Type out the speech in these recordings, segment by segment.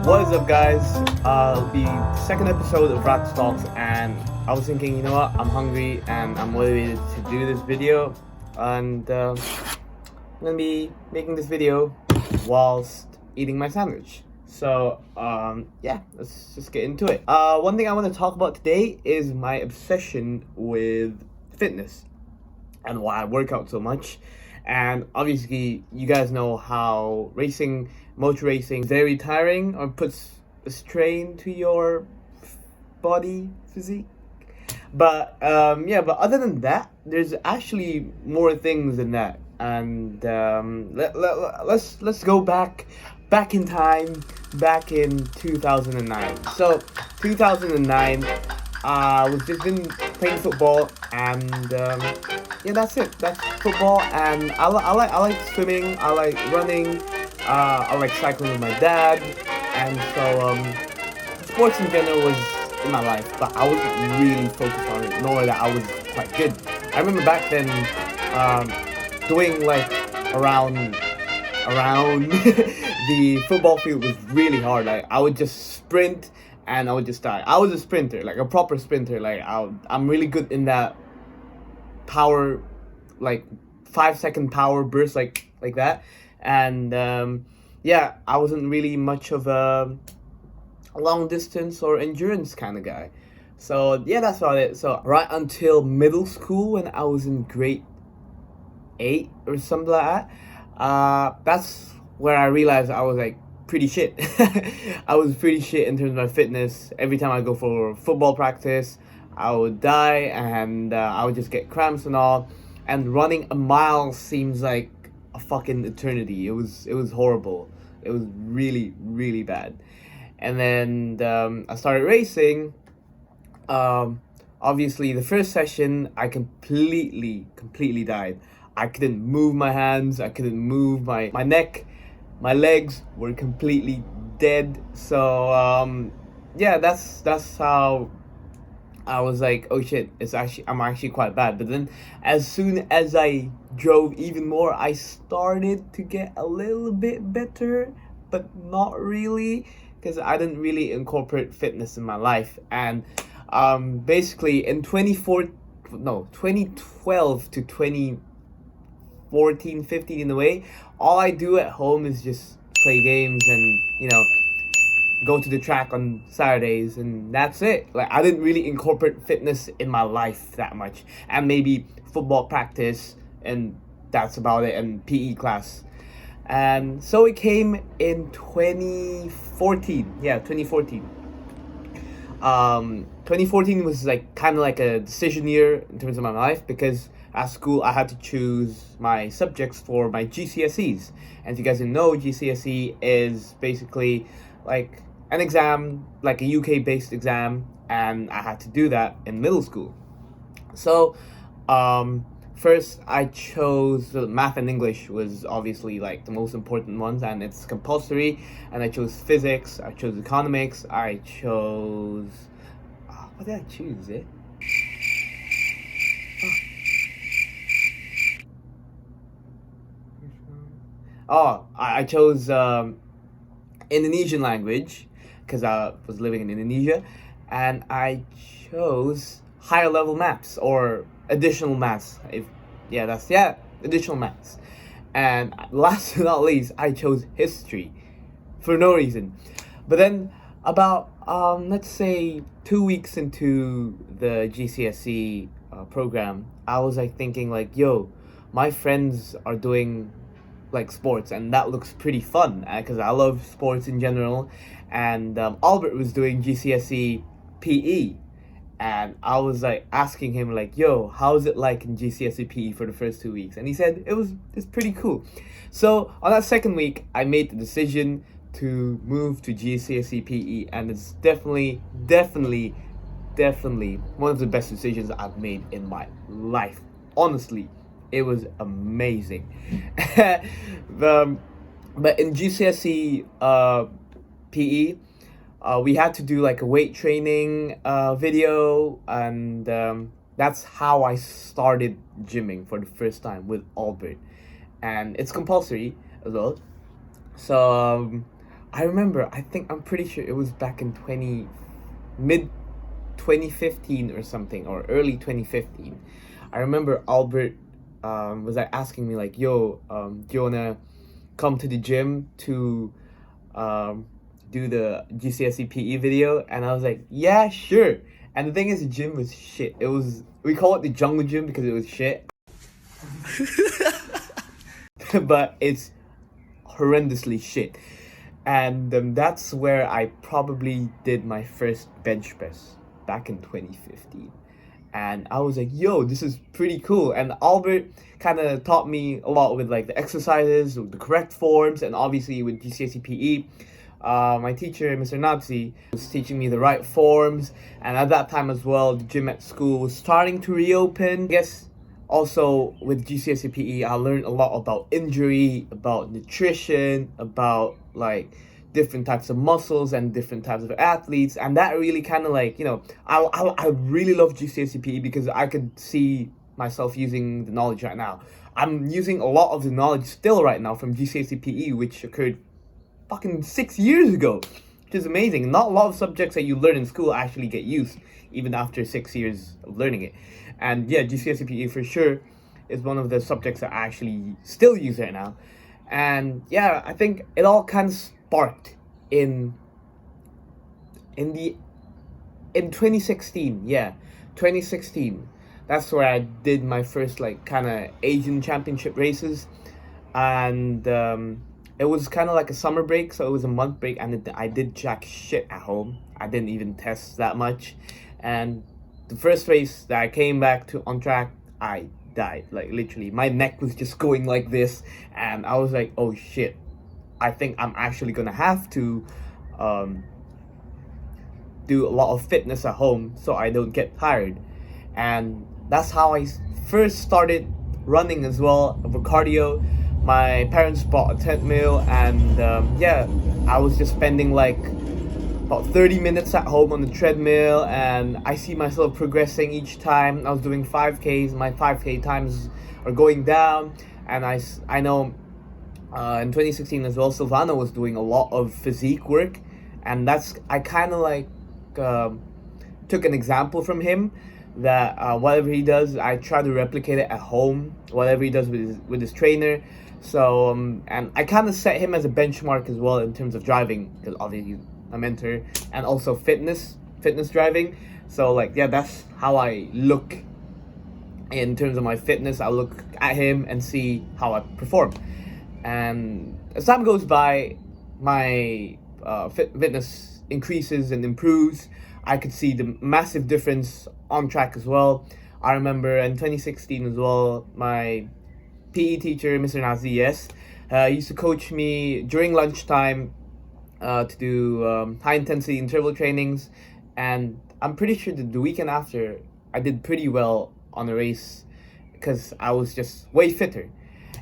What is up, guys? It'll be the second episode of Rakz Talks, and I was thinking, you know what? I'm hungry and I'm motivated to do this video, and I'm gonna be making this video whilst eating my sandwich. So, yeah, let's just get into it. One thing I want to talk about today is my obsession with fitness and why I work out so much. And obviously, you guys know how motor racing, very tiring or puts a strain to your body physique. But but other than that, there's actually more things than that. And let's go back in time, back in 2009. So 2009, was just been playing football, and yeah, that's it. That's football, and I like swimming. I like running. I like cycling with my dad, and so sports in general was in my life, but I wasn't really focused on it, nor that I was quite good. I remember back then doing like around the football field was really hard. Like I would just sprint and I would just die. I was a sprinter, like a proper sprinter. Like I'm really good in that power, like 5 second power burst, like that. And yeah, I wasn't really much of a long distance or endurance kind of guy. So yeah, that's about it. So right until middle school, when I was in grade 8 or something like that, that's where I realized I was like pretty shit. I was pretty shit in terms of my fitness. Every time I go for football practice, I would die, and I would just get cramps and all. And running a mile seems like a fucking eternity. It was horrible. It was really, really bad. And then I started racing. Obviously, the first session, I completely died. I couldn't move my hands. I couldn't move my neck. My legs were completely dead. So yeah, that's how I was like, oh shit, I'm actually quite bad. But then as soon as I drove even more, I started to get a little bit better, but not really, because I didn't really incorporate fitness in my life. And basically in 2012 to 2014, 15 in a way, all I do at home is just play games and, go to the track on Saturdays, and that's it. Like I didn't really incorporate fitness in my life that much, and maybe football practice, and that's about it, and PE class. And so it came in 2014. Yeah, 2014. 2014 was like kind of like a decision year in terms of my life, because at school I had to choose my subjects for my GCSEs. And if you guys didn't know, GCSE is basically like an exam, like a UK based exam, and I had to do that in middle school. So first I chose math and English was obviously like the most important ones, and it's compulsory. And I chose physics, I chose economics, I chose what did I choose it? I chose Indonesian language, because I was living in Indonesia, and I chose higher level maths or additional maths. Additional maths. And last but not least, I chose history for no reason. But then about let's say 2 weeks into the GCSE program, I was like thinking like, yo, my friends are doing like sports, and that looks pretty fun, because I love sports in general. And Albert was doing GCSE PE, and I was like asking him like, yo, how's it like in GCSE PE for the first 2 weeks? And he said it's pretty cool. So on that second week, I made the decision to move to GCSE PE, and it's definitely one of the best decisions I've made in my life. Honestly, it was amazing. But in GCSE PE, we had to do like a weight training video, and that's how I started gymming for the first time with Albert. And it's compulsory as well. So I remember, I'm pretty sure it was back in mid 2015 or something, or early 2015. I remember Albert was like asking me like, "Yo, do you wanna come to the gym to um, do the GCSE PE video?" And I was like, "Yeah, sure." And the thing is, the gym was shit. We call it the jungle gym because it was shit, but it's horrendously shit. And that's where I probably did my first bench press back in 2015. And I was like, yo, this is pretty cool. And Albert kind of taught me a lot with like the exercises, with the correct forms, and obviously with GCSE PE. My teacher, Mr. Nazi, was teaching me the right forms. And at that time as well, the gym at school was starting to reopen. I guess also with GCSE PE, I learned a lot about injury, about nutrition, about like different types of muscles and different types of athletes, and that really kind of like, I really love GCSE PE because I could see myself using the knowledge right now. I'm using a lot of the knowledge still right now from GCSE PE, which occurred fucking 6 years ago, which is amazing. Not a lot of subjects that you learn in school actually get used even after 6 years of learning it. And yeah, GCSE PE for sure is one of the subjects that I actually still use right now. And yeah, I think it all kind of sparked in 2016. Yeah, 2016. That's where I did my first like kind of Asian championship races. And it was kind of like a summer break, so it was a month break, and I did jack shit at home. I didn't even test that much. And the first race that I came back to on track, I died. Like literally, my neck was just going like this, and I was like, oh shit, I think I'm actually gonna have to do a lot of fitness at home so I don't get tired. And that's how I first started running as well, for cardio. My parents bought a treadmill, and yeah, I was just spending like about 30 minutes at home on the treadmill, and I see myself progressing each time. I was doing 5Ks, my 5K times are going down, and I know in 2016 as well, Silvano was doing a lot of physique work, and I kind of like took an example from him, that whatever he does, I try to replicate it at home, whatever he does with his trainer. So and I kind of set him as a benchmark as well in terms of driving, because obviously a mentor, and also fitness driving. So like, yeah, that's how I look in terms of my fitness. I look at him and see how I perform, and as time goes by, my fitness increases and improves. I could see the massive difference on track as well. I remember in 2016 as well, my PE teacher, Mr. Nazi, yes, used to coach me during lunchtime to do high intensity interval trainings, and I'm pretty sure that the weekend after I did pretty well on a race because I was just way fitter.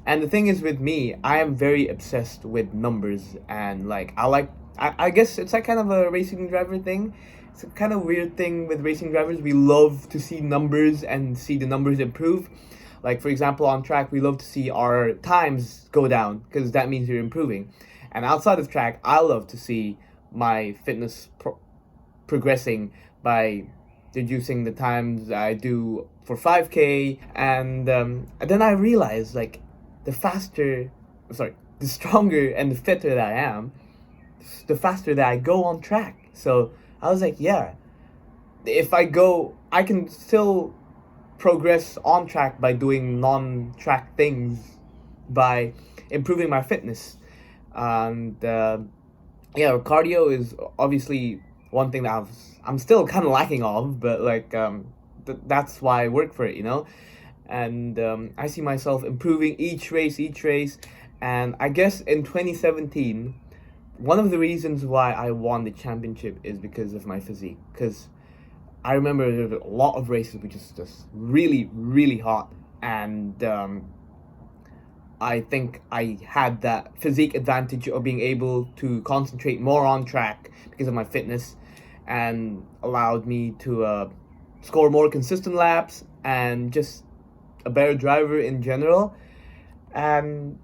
And the thing is with me, I am very obsessed with numbers, and like I guess it's like kind of a racing driver thing. It's a kind of weird thing with racing drivers. We love to see numbers and see the numbers improve. Like for example, on track, we love to see our times go down because that means you're improving. And outside of track, I love to see my fitness progressing by reducing the times I do for 5K. And then I realized like the stronger and the fitter that I am, the faster that I go on track. So I was like, yeah, if I can still progress on track by doing non-track things, by improving my fitness. And yeah, cardio is obviously one thing that I'm still kind of lacking of, but like that's why I work for it, you know. And I see myself improving each race, and I guess in 2017, one of the reasons why I won the championship is because of my physique. Because I remember there were a lot of races which is just really, really hot, and I think I had that physique advantage of being able to concentrate more on track because of my fitness, and allowed me to score more consistent laps and just a better driver in general. And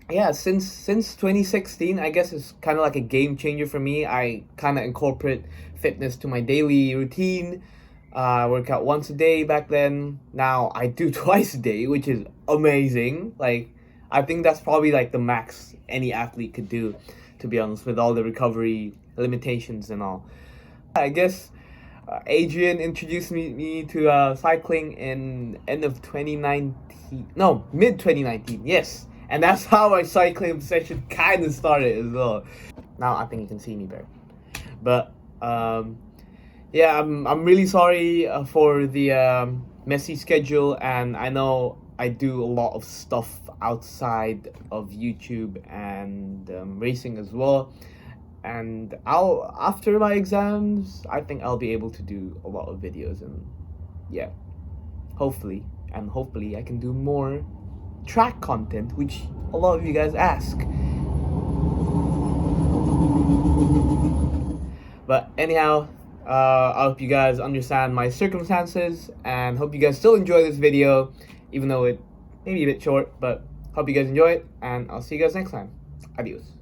yeah, since 2016, I guess it's kind of like a game changer for me. I kind of incorporate fitness to my daily routine. I work out once a day back then. Now I do twice a day, which is amazing. Like, I think that's probably like the max any athlete could do, to be honest, with all the recovery limitations and all. I guess Adrian introduced me to cycling in end of 2019. No, mid 2019. Yes, and that's how my cycling obsession kind of started as well. Now I think you can see me better. But yeah, I'm really sorry for the messy schedule, and I know I do a lot of stuff outside of YouTube and racing as well. And I'll after my exams, I think I'll be able to do a lot of videos, and yeah, hopefully I can do more track content, which a lot of you guys ask. But anyhow, I hope you guys understand my circumstances, and hope you guys still enjoy this video, even though it may be a bit short. But hope you guys enjoy it, and I'll see you guys next time. Adios.